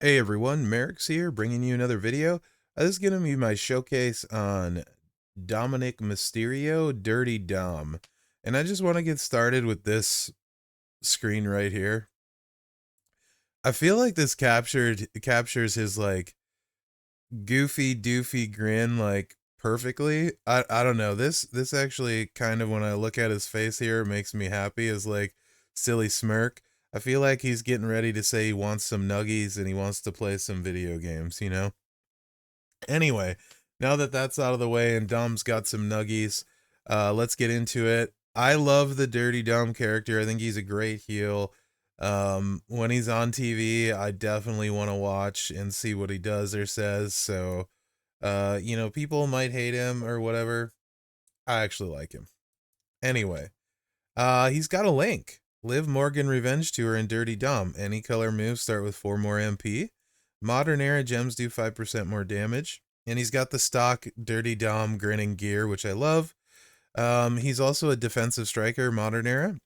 Hey everyone, Mherex here, bringing you another video. This is going to be my showcase on Dominik Mysterio, Dirty Dom. And I just want to get started with this screen right here. I feel like this captures his like goofy doofy grin like perfectly. I don't know. This actually kind of, when I look at his face here, makes me happy. Is like silly smirk. I feel like he's getting ready to say he wants some nuggies and he wants to play some video games, you know? Anyway, now that that's out of the way and Dom's got some nuggies, let's get into it. I love the Dirty Dom character. I think he's a great heel. When he's on TV, I definitely want to watch and see what he does or says. So, people might hate him or whatever. I actually like him. Anyway, he's got a link. Liv Morgan Revenge Tour and Dirty Dom. Any color moves start with 4 more MP. Modern era gems do 5% more damage. And he's got the stock Dirty Dom grinning gear, which I love. He's also a defensive striker, modern era.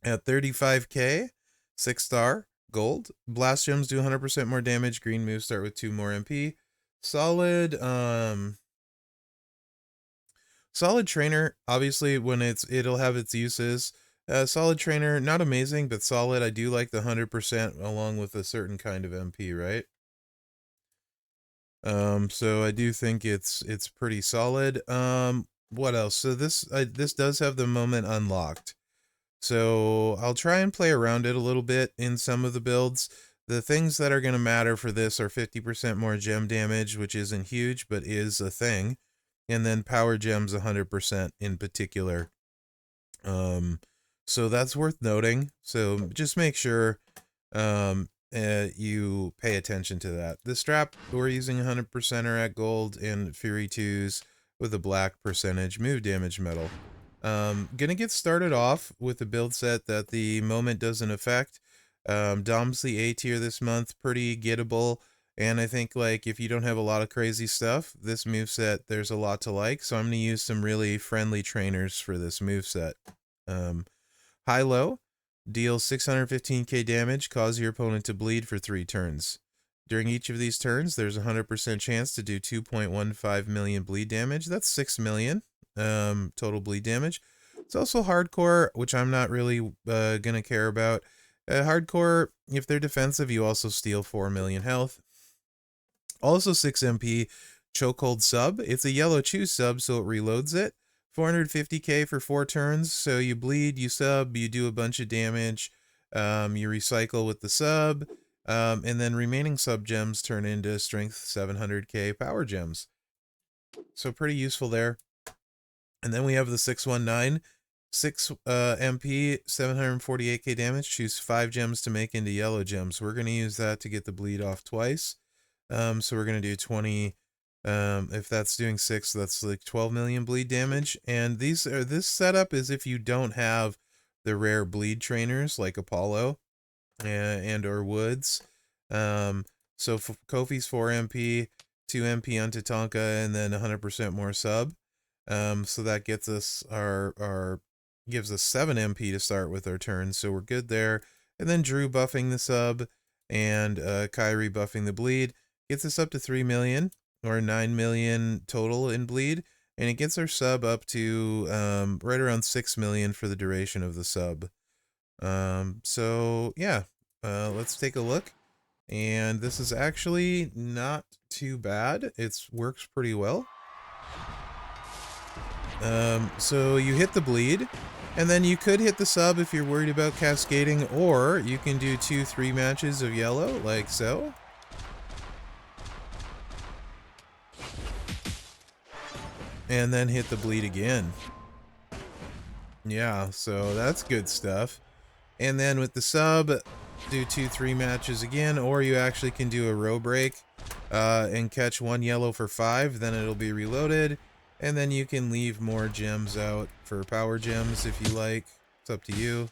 At 35k, 6-star, gold. Blast gems do 100% more damage. Green moves start with 2 more MP. Solid, solid trainer. Obviously, when it'll have its uses. Solid trainer, not amazing, but solid. I do like the 100% along with a certain kind of MP, right? So I do think it's pretty solid. What else? So this does have the moment unlocked. So I'll try and play around it a little bit in some of the builds. The things that are going to matter for this are 50% more gem damage, which isn't huge, but is a thing. And then power gems 100% in particular. So that's worth noting. So just make sure you pay attention to that. The strap, we're using 100% are at gold and Fury 2s with a black percentage move damage metal. Gonna get started off with a build set that the moment doesn't affect. Dom's the A tier this month, pretty gettable. And I think, like, if you don't have a lot of crazy stuff, this moveset, there's a lot to like. So I'm going to use some really friendly trainers for this moveset. High-low, deal 615k damage, cause your opponent to bleed for 3 turns. During each of these turns, there's a 100% chance to do 2.15 million bleed damage. That's 6 million total bleed damage. It's also hardcore, which I'm not really going to care about. Hardcore, if they're defensive, you also steal 4 million health. Also 6 MP, chokehold sub. It's a yellow choose sub, so it reloads it. 450k for 4 turns, so you bleed, you sub, you do a bunch of damage, you recycle with the sub, and then remaining sub gems turn into strength 700k power gems. So pretty useful there. And then we have the 619, 6 MP, 748k damage, choose 5 gems to make into yellow gems. We're going to use that to get the bleed off twice. So we're going to do 20, if that's doing 6, that's like 12 million bleed damage. And this setup is if you don't have the rare bleed trainers like Apollo and or Woods. So Kofi's 4 MP, 2 MP on Tatanka, and then 100% more sub. So that gets us gives us 7 MP to start with our turn, so we're good there. And then Drew buffing the sub and Kyrie buffing the bleed gets us up to 3 million or 9 million total in bleed, and it gets our sub up to right around 6 million for the duration of the sub. So yeah, let's take a look. And this is actually not too bad. It works pretty well. So you hit the bleed, and then you could hit the sub if you're worried about cascading, or you can do 2-3 matches of yellow, like so. And then hit the bleed again. Yeah, so that's good stuff. And then with the sub, do 2-3 matches again, or you actually can do a row break and catch 1 yellow for 5, then it'll be reloaded. And then you can leave more gems out for power gems if you like. It's up to you.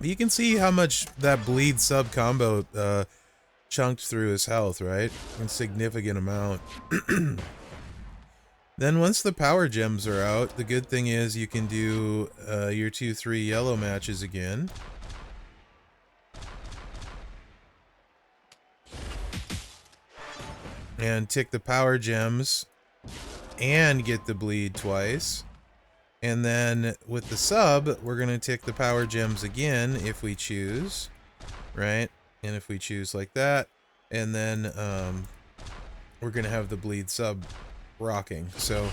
You can see how much that bleed sub combo chunked through his health, right? A significant amount. Then once the power gems are out, the good thing is you can do your 2-3 yellow matches again. And tick the power gems and get the bleed twice. And then with the sub, we're going to tick the power gems again if we choose, right? And if we choose like that, and then we're going to have the bleed sub rocking. So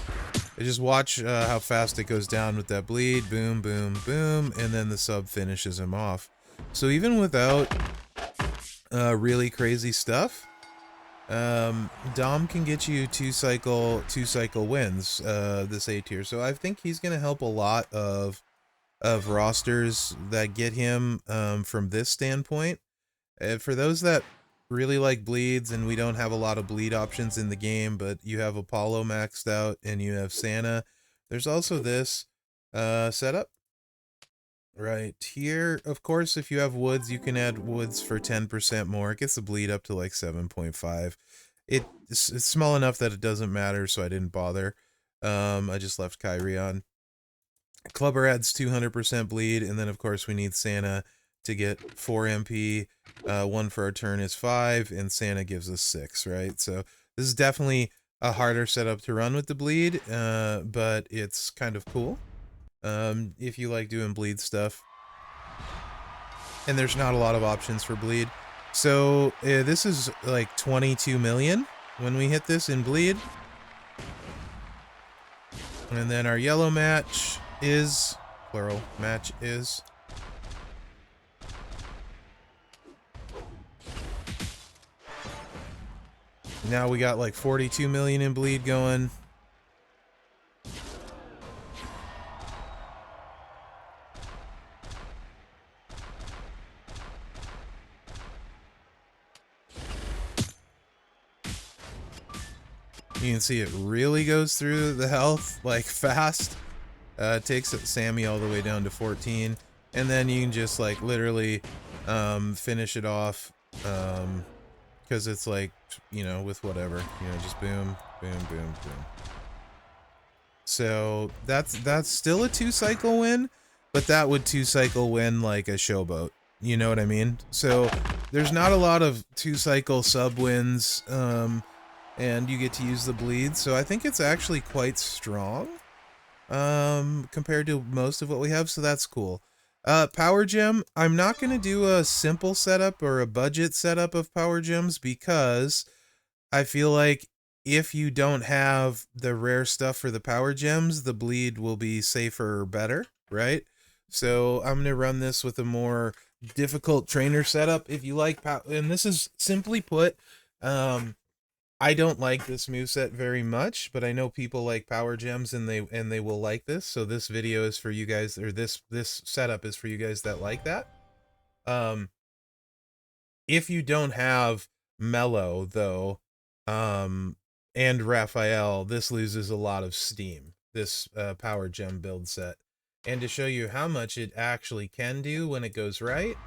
just watch how fast it goes down with that bleed. Boom, boom, boom. And then the sub finishes him off. So even without really crazy stuff, Dom can get you two cycle wins this A tier. So I think he's going to help a lot of rosters that get him from this standpoint. For those that really like bleeds, and we don't have a lot of bleed options in the game, but you have Apollo maxed out and you have Santa, there's also this setup right here. Of course, if you have woods, you can add woods for 10% more. It gets the bleed up to like 7.5. It's small enough that it doesn't matter, so I didn't bother. I just left Kyrie on. Clubber adds 200% bleed, and then of course we need Santa to get 4 MP. 1 for our turn is 5, and Santa gives us 6, right? So this is definitely a harder setup to run with the bleed, but it's kind of cool if you like doing bleed stuff. And there's not a lot of options for bleed. So this is like 22 million when we hit this in bleed. And then our yellow match is, plural, match is. Now we got like 42 million in bleed going. You can see it really goes through the health like fast. Takes Sammy all the way down to 14, and then you can just like literally finish it off because it's like, you know, with whatever, you know, just boom, boom, boom, boom. So that's still a 2-cycle win, but that would 2-cycle win like a showboat. You know what I mean? So there's not a lot of 2-cycle sub wins, and you get to use the bleed. So I think it's actually quite strong compared to most of what we have. So that's cool. Power gem. I'm not going to do a simple setup or a budget setup of power gems because I feel like if you don't have the rare stuff for the power gems, the bleed will be safer or better, right? So I'm going to run this with a more difficult trainer setup. If you like and this is simply put, I don't like this moveset very much, but I know people like power gems and they will like this. So this video is for you guys, or this setup is for you guys that like that. If you don't have Mellow though, and Raphael, this loses a lot of steam, this power gem build set. And to show you how much it actually can do when it goes right,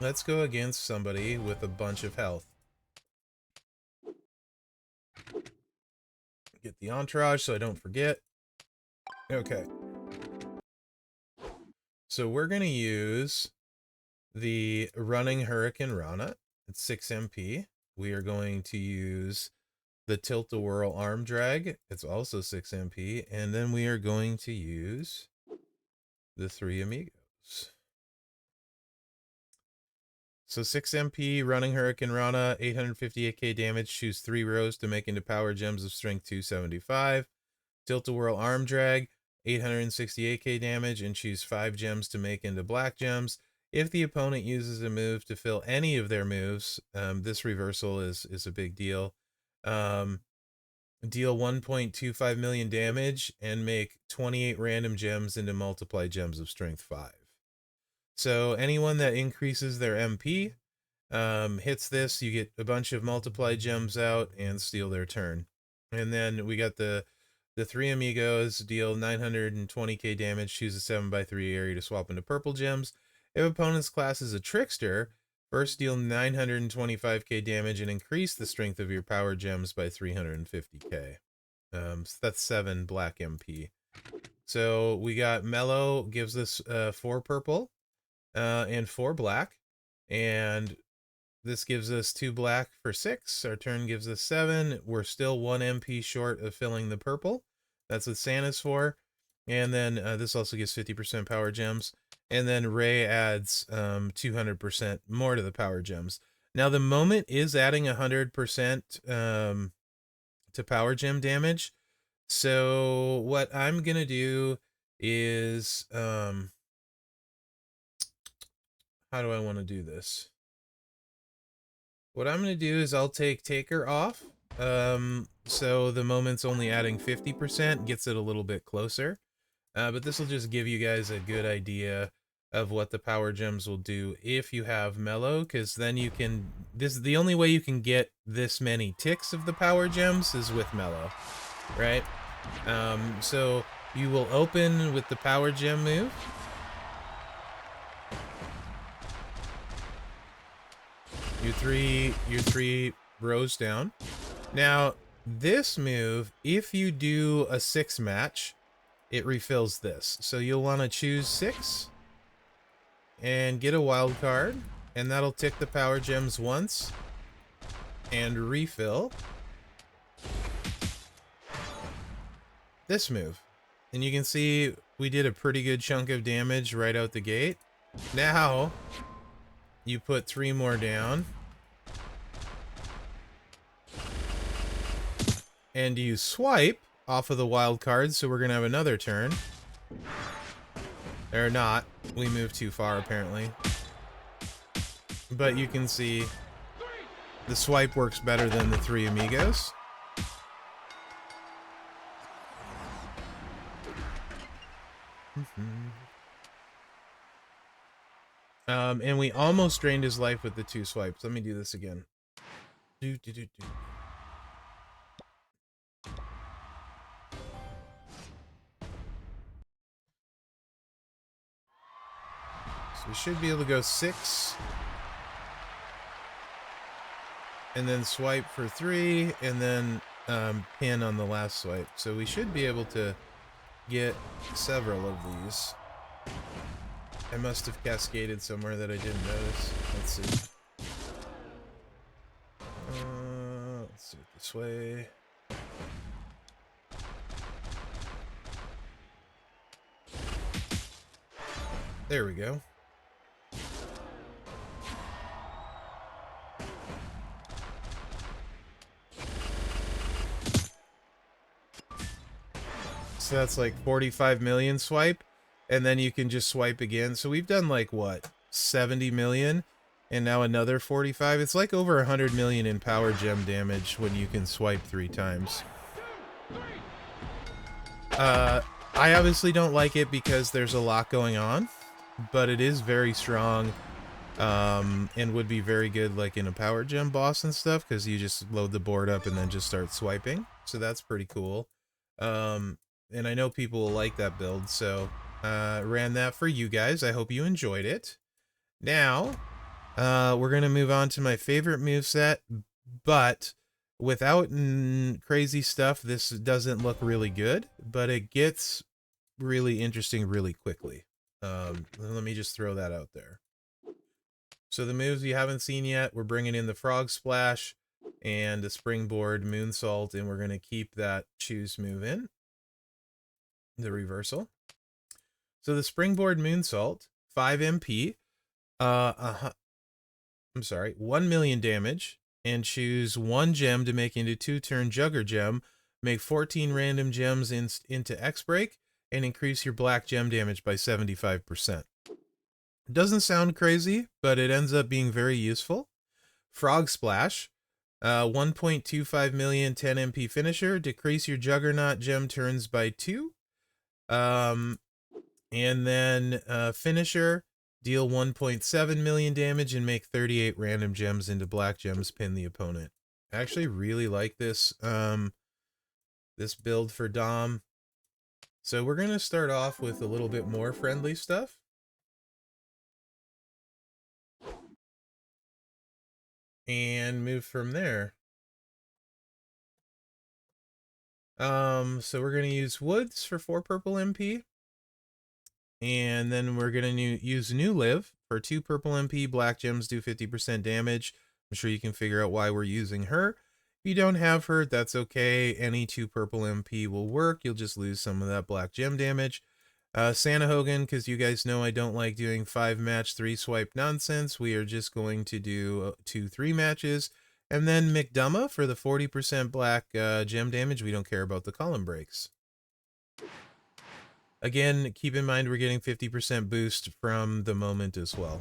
let's go against somebody with a bunch of health. Get the entourage so I don't forget. Okay. So we're going to use the running Hurricane Rana. It's 6 MP. We are going to use the Tilt-A-Whirl arm drag. It's also 6 MP. And then we are going to use the 3 amigos. So 6 MP, running Hurricane Rana, 858k damage. Choose 3 rows to make into power gems of strength 275. Tilt-A-Whirl arm drag, 868k damage, and choose 5 gems to make into black gems. If the opponent uses a move to fill any of their moves, this reversal is a big deal. Deal 1.25 million damage and make 28 random gems into multiply gems of strength 5. So anyone that increases their MP hits this, you get a bunch of multiply gems out and steal their turn. And then we got the 3 amigos, deal 920k damage, choose a 7x3 area to swap into purple gems. If opponent's class is a trickster, first deal 925k damage and increase the strength of your power gems by 350k. So that's 7 black MP. So we got Mellow gives us 4 purple and 4 black. And this gives us 2 black for 6. Our turn gives us 7. We're still 1 MP short of filling the purple. That's what Santa's for. And then this also gives 50% power gems. And then Ray adds 200% more to the power gems. Now the moment is adding 100% to power gem damage. So what I'm going to do is, how do I want to do this? What I'm going to do is I'll take Taker off. So the moment's only adding 50%, gets it a little bit closer. But this will just give you guys a good idea of what the power gems will do if you have Mellow, because then you can, this is the only way you can get this many ticks of the power gems is with Mellow, right? So you will open with the power gem move. Your three rows down. Now, this move, if you do a 6 match, it refills this. So you'll want to choose 6 and get a wild card, and that'll tick the power gems once and refill this move. And you can see we did a pretty good chunk of damage right out the gate. Now you put 3 more down and you swipe off of the wild card, so we're gonna have another turn. Or not. We moved too far, apparently. But you can see the swipe works better than the 3 amigos. And we almost drained his life with the 2 swipes. Let me do this again. Do. So we should be able to go 6. And then swipe for 3. And then pin on the last swipe. So we should be able to get several of these. I must have cascaded somewhere that I didn't notice. Let's see. Let's do it this way. There we go. So that's like 45 million swipe, and then you can just swipe again. So we've done like, what, 70 million, and now another 45. It's like over 100 million in power gem damage when you can swipe 3 times. I obviously don't like it because there's a lot going on, but it is very strong, and would be very good like in a power gem boss and stuff, because you just load the board up and then just start swiping. So that's pretty cool. And I know people will like that build, so ran that for you guys. I hope you enjoyed it. Now, we're going to move on to my favorite moveset, but without crazy stuff, this doesn't look really good, but it gets really interesting really quickly. Let me just throw that out there. So the moves you haven't seen yet, we're bringing in the Frog Splash and the Springboard Moonsault, and we're going to keep that Choose move in. The reversal. So the Springboard Moonsault, 5 MP, I'm sorry, 1 million damage, and choose 1 gem to make into 2-turn Jugger Gem, make 14 random gems into X-Break, and increase your black gem damage by 75%. Doesn't sound crazy, but it ends up being very useful. Frog Splash, 1.25 million 10 MP finisher, decrease your Juggernaut gem turns by 2. And then finisher, deal 1.7 million damage and make 38 random gems into black gems, pin the opponent. I actually really like this this build for Dom. So we're gonna start off with a little bit more friendly stuff. And move from there. So we're gonna use woods for 4 purple MP. And then we're gonna use New Live for 2 purple MP. Black gems do 50% damage. I'm sure you can figure out why we're using her. If you don't have her, that's okay. Any 2 purple MP will work. You'll just lose some of that black gem damage. Santa Hogan, because you guys know I don't like doing 5 match 3 swipe nonsense. We are just going to do 2-3 matches. And then McDumma for the 40% black gem damage. We don't care about the column breaks. Again, keep in mind we're getting 50% boost from the moment as well.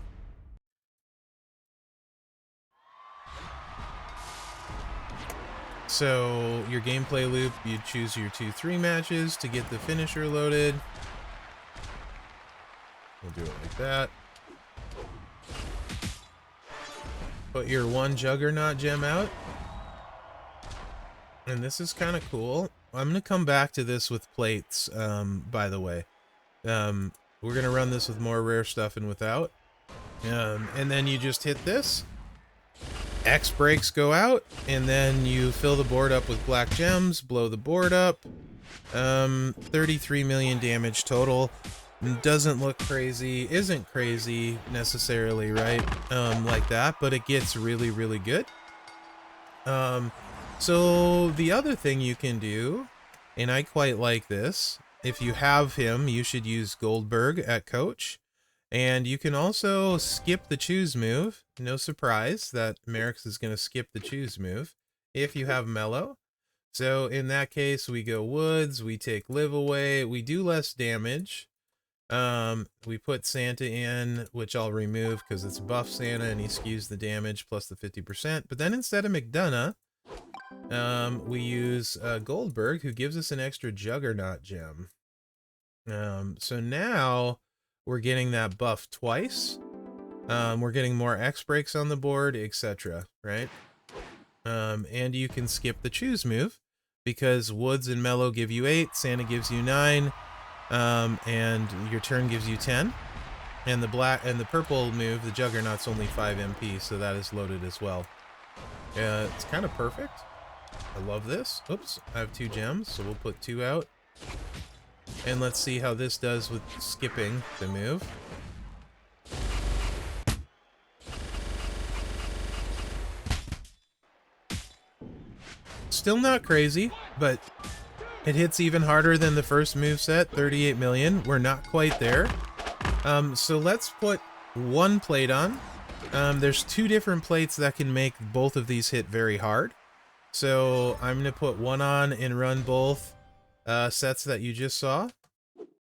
So your gameplay loop, you choose your 2-3 matches to get the finisher loaded. We'll do it like that. Put your 1 Juggernaut gem out. And this is kind of cool. I'm going to come back to this with plates, by the way. We're going to run this with more rare stuff and without. And then you just hit this. X breaks go out, and then you fill the board up with black gems, blow the board up. 33 million damage total. Doesn't look crazy, isn't crazy necessarily, right? Like that, but it gets really, really good. So the other thing you can do, and I quite like this, if you have him, you should use Goldberg at coach. And you can also skip the choose move. No surprise that Mherex is going to skip the choose move if you have Mellow. So in that case, we go Woods, we take Live away, we do less damage. We put Santa in, which I'll remove because it's buff Santa and he skews the damage plus the 50%. But then instead of McDonough, we use Goldberg, who gives us an extra Juggernaut gem. So now we're getting that buff twice. We're getting more X breaks on the board, etc. Right? And you can skip the choose move because Woods and Mellow give you 8, Santa gives you 9, and your turn gives you 10. And the black and the purple move, the Juggernaut's only 5 MP, so that is loaded as well. It's kind of perfect. I love this. Oops, I have 2 gems, so we'll put 2 out. And let's see how this does with skipping the move. Still not crazy, but it hits even harder than the first move set, 38 million. We're not quite there. So let's put 1 plate on. There's 2 different plates that can make both of these hit very hard. So I'm going to put 1 on and run both sets that you just saw.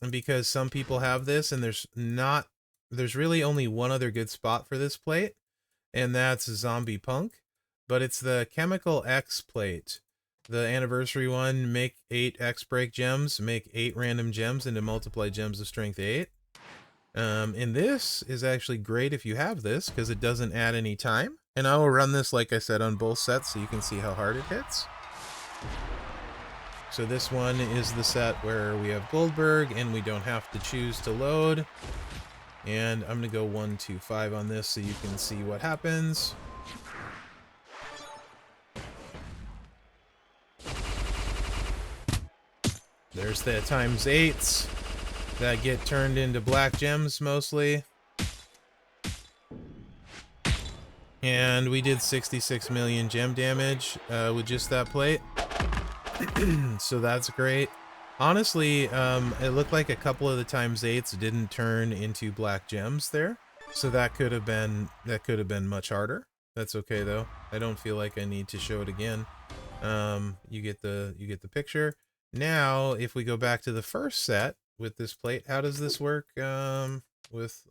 And because some people have this and there's really only 1 other good spot for this plate, and that's Zombie Punk. But it's the Chemical X plate. The anniversary one, make 8 X break gems, make 8 random gems into multiply gems of strength 8. And this is actually great if you have this, because it doesn't add any time. And I will run this, like I said, on both sets so you can see how hard it hits. So this one is the set where we have Goldberg, and we don't have to choose to load. And I'm going to go 1, 2, 5 on this so you can see what happens. There's the times 8s that get turned into black gems mostly. And we did 66 million gem damage with just that plate. So that's great. Honestly, it looked like a couple of the times 8s didn't turn into black gems there. So that could have been much harder. That's okay though. I don't feel like I need to show it again. You get the picture. Now, if we go back to the first set with this plate, how does this work with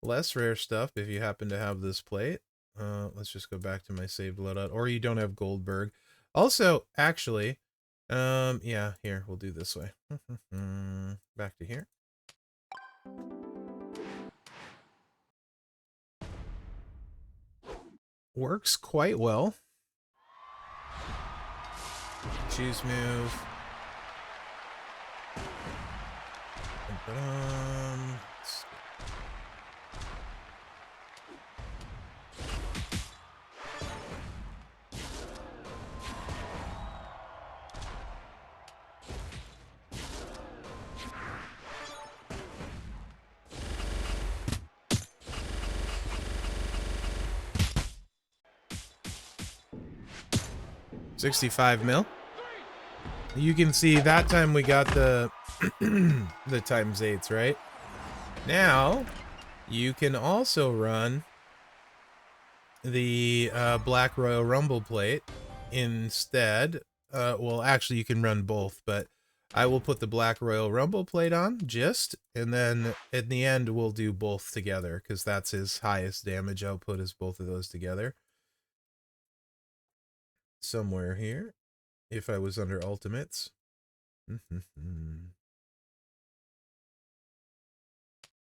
less rare stuff if you happen to have this plate? Let's just go back to my saved loadout, or you don't have Goldberg. Also, actually, yeah, here, we'll do this way. Back to here. Works quite well. Choose move. 65 mil. You can see that time we got the the times 8s, right? Now, you can also run the Black Royal Rumble plate instead. Well, actually, you can run both, but I will put the Black Royal Rumble plate on, and then at the end, we'll do both together, because that's his highest damage output, is both of those together. Somewhere here, if I was under ultimates. Right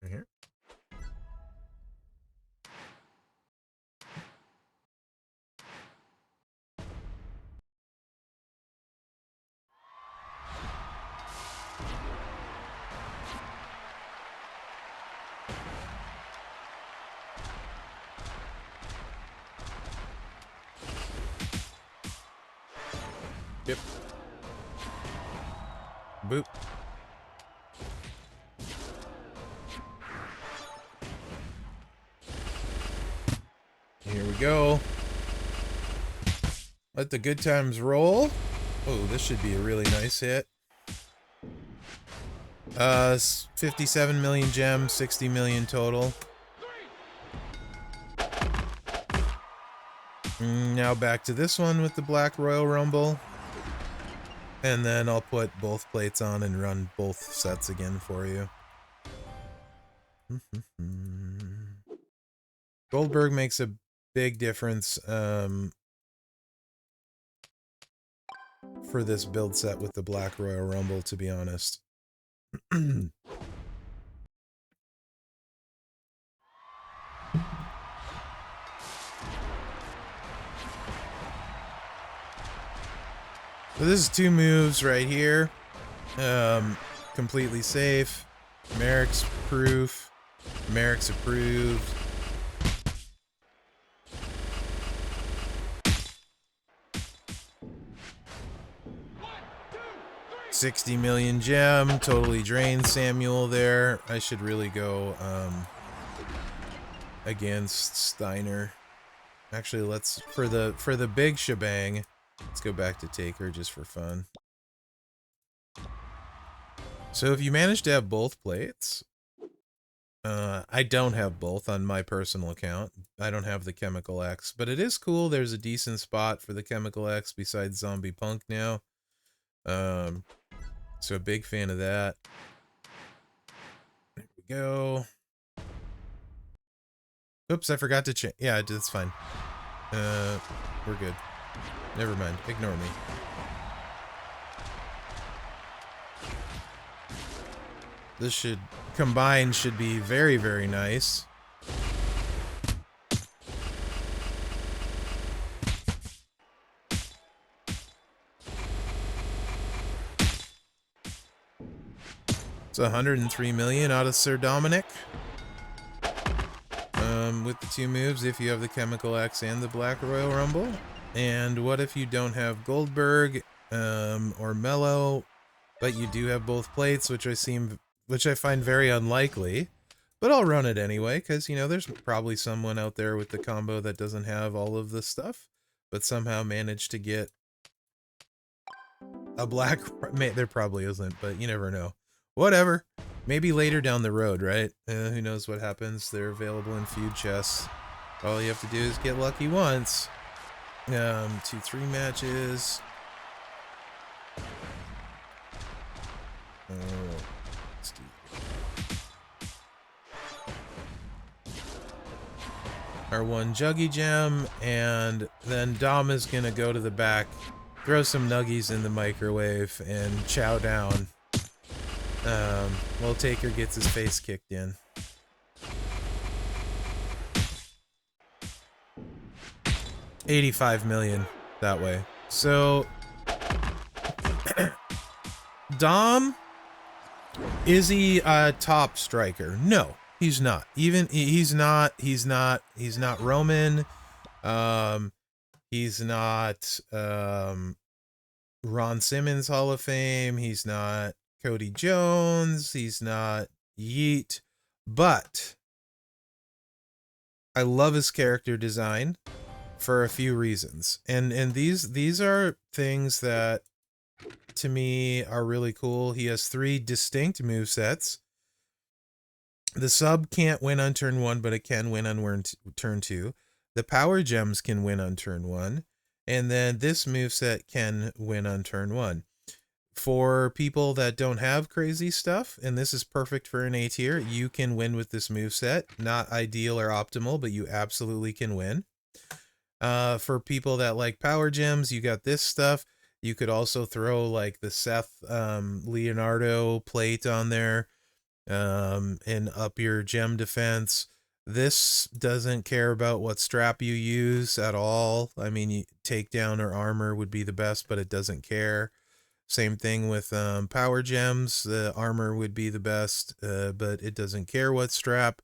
here. Yep. Boop. Here we go. Let the good times roll. Oh, this should be a really nice hit. 57 million gems, 60 million total. Now back to this one with the Black Royal Rumble. And then I'll put both plates on and run both sets again for you. Goldberg makes a big difference for this build set with the Black Royal Rumble, to be honest. So this is 2 moves right here. Completely safe. Mherex proof. Mherex approved. $60 million gem. Totally drained Samuel there. I should really go against Steiner. Actually, let's for the big shebang. Let's go back to Taker just for fun. So if you manage to have both plates, I don't have both on my personal account. I don't have the Chemical X, but it is cool. There's a decent spot for the Chemical X besides Zombie Punk now. So a big fan of that. There we go. Oops, I forgot to change. Yeah, that's fine. We're good. Never mind. Ignore me. This should combine should be very, very nice. It's 103 million out of Sir Dominik. With the 2 moves, if you have the Chemical X and the Black Royal Rumble. And what if you don't have Goldberg or Mello, but you do have both plates, which I find very unlikely, but I'll run it anyway, because, you know, there's probably someone out there with the combo that doesn't have all of this stuff, but somehow managed to get a black... There probably isn't, but you never know. Whatever. Maybe later down the road, right? Who knows what happens. They're available in feud chests. All you have to do is get lucky once. 2-3 matches. Let's do our 1 Juggy Gem, and then Dom is gonna go to the back, throw some nuggies in the microwave, and chow down. While Taker gets his face kicked in. $85 million that way. So Dom, is he a top striker? No, he's not. He's not Roman. He's not Ron Simmons Hall of Fame. He's not Cody Jones. He's not Yeet. But I love his character design. for a few reasons. And these are things that to me are really cool. He has 3 distinct movesets. The sub can't win on turn 1, but it can win on turn 2. The power gems can win on turn 1. And then this moveset can win on turn 1. For people that don't have crazy stuff, and this is perfect for an A tier, you can win with this moveset. Not ideal or optimal, but you absolutely can win. For people that like power gems, you got this stuff. You could also throw like the Seth Leonardo plate on there and up your gem defense. This doesn't care about what strap you use at all. I mean, takedown or armor would be the best, but it doesn't care. Same thing with power gems. The armor would be the best, but it doesn't care what strap.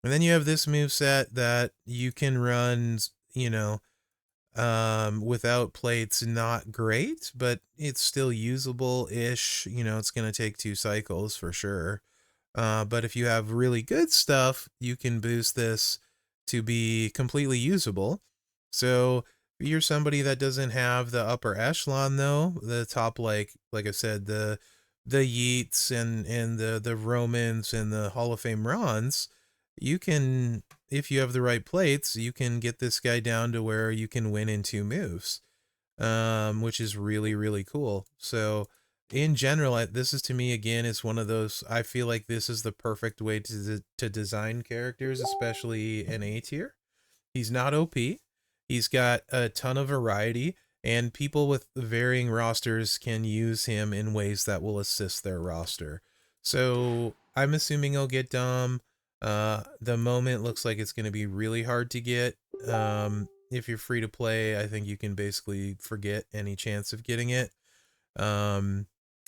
And then you have this moveset that you can run, you know, without plates. Not great, but it's still usable-ish. You know, it's going to take 2 cycles for sure. But if you have really good stuff, you can boost this to be completely usable. So if you're somebody that doesn't have the upper echelon, though, the top, like I said, the Yeats and the Romans and the Hall of Fame Rons, you can, if you have the right plates, you can get this guy down to where you can win in 2 moves, which is really, really cool. So in general, this is, to me, again, is one of those, I feel like this is the perfect way to design characters, especially an A tier. He's not OP. He's got a ton of variety, and people with varying rosters can use him in ways that will assist their roster. So I'm assuming he'll get Dom. The moment looks like it's going to be really hard to get. If you're free to play, I think you can basically forget any chance of getting it.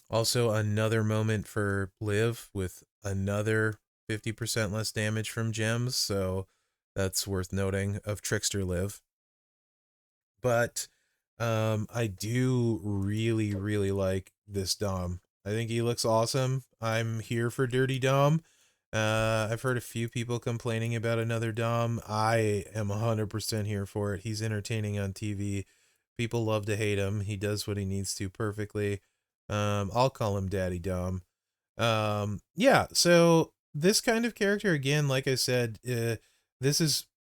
Also, another moment for Liv with another 50% less damage from gems, so that's worth noting, of Trickster Liv. But I do really, really like this Dom. I think he looks awesome. I'm here for Dirty Dom. I've heard a few people complaining about another Dom. I am 100% here for it. He's entertaining on TV. People love to hate him. He does what he needs to perfectly. I'll call him Daddy Dom. Yeah, so this kind of character, again, like I said,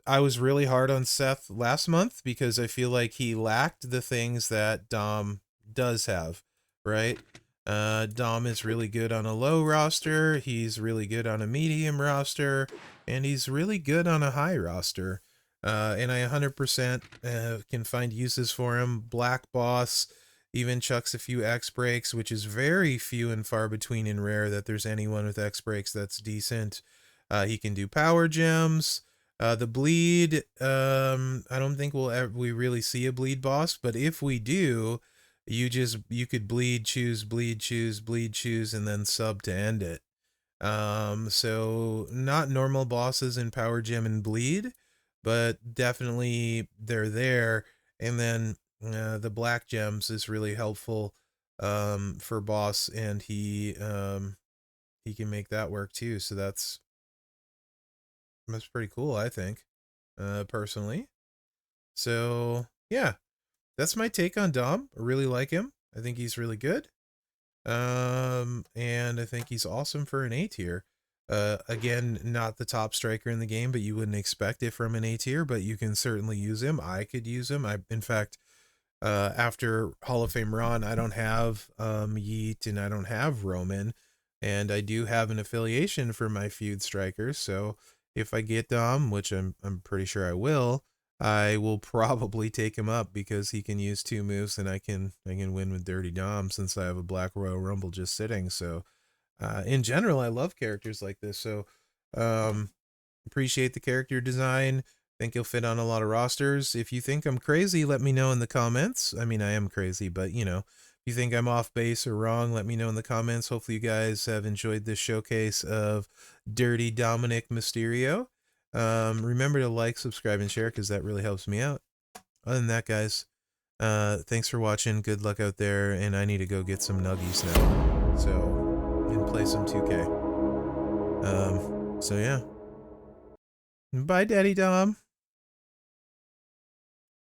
I was really hard on Seth last month because I feel like he lacked the things that Dom does have, right? Dom is really good on a low roster, he's really good on a medium roster, and he's really good on a high roster. And I 100% can find uses for him. Black Boss even chucks a few X breaks, which is very few and far between and rare that there's anyone with X breaks that's decent. He can do power gems. The bleed, I don't think we really see a bleed boss, but if we do, you could bleed, choose, and then sub to end it. So not normal bosses in power gem and bleed, but definitely they're there. And then the black gems is really helpful for boss, and he can make that work too. So that's pretty cool, I think, personally. So yeah, that's my take on Dom. I really like him. I think he's really good. And I think he's awesome for an A tier. Again, not the top striker in the game, but you wouldn't expect it from an A tier, but you can certainly use him. I could use him. In fact, after Hall of Fame Ron, I don't have Yeet and I don't have Roman, and I do have an affiliation for my feud strikers. So if I get Dom, which I'm pretty sure I will probably take him up because he can use 2 moves, and I can win with Dirty Dom since I have a Black Royal Rumble just sitting. So in general, I love characters like this. So appreciate the character design. Think he'll fit on a lot of rosters. If you think I'm crazy, let me know in the comments. I mean, I am crazy, but you know, if you think I'm off base or wrong, let me know in the comments. Hopefully you guys have enjoyed this showcase of Dirty Dominik Mysterio. Remember to like, subscribe, and share because that really helps me out. Other than that, guys, thanks for watching. Good luck out there, and I need to go get some nuggies now. So, and play some 2K. So yeah. Bye, Daddy Dom.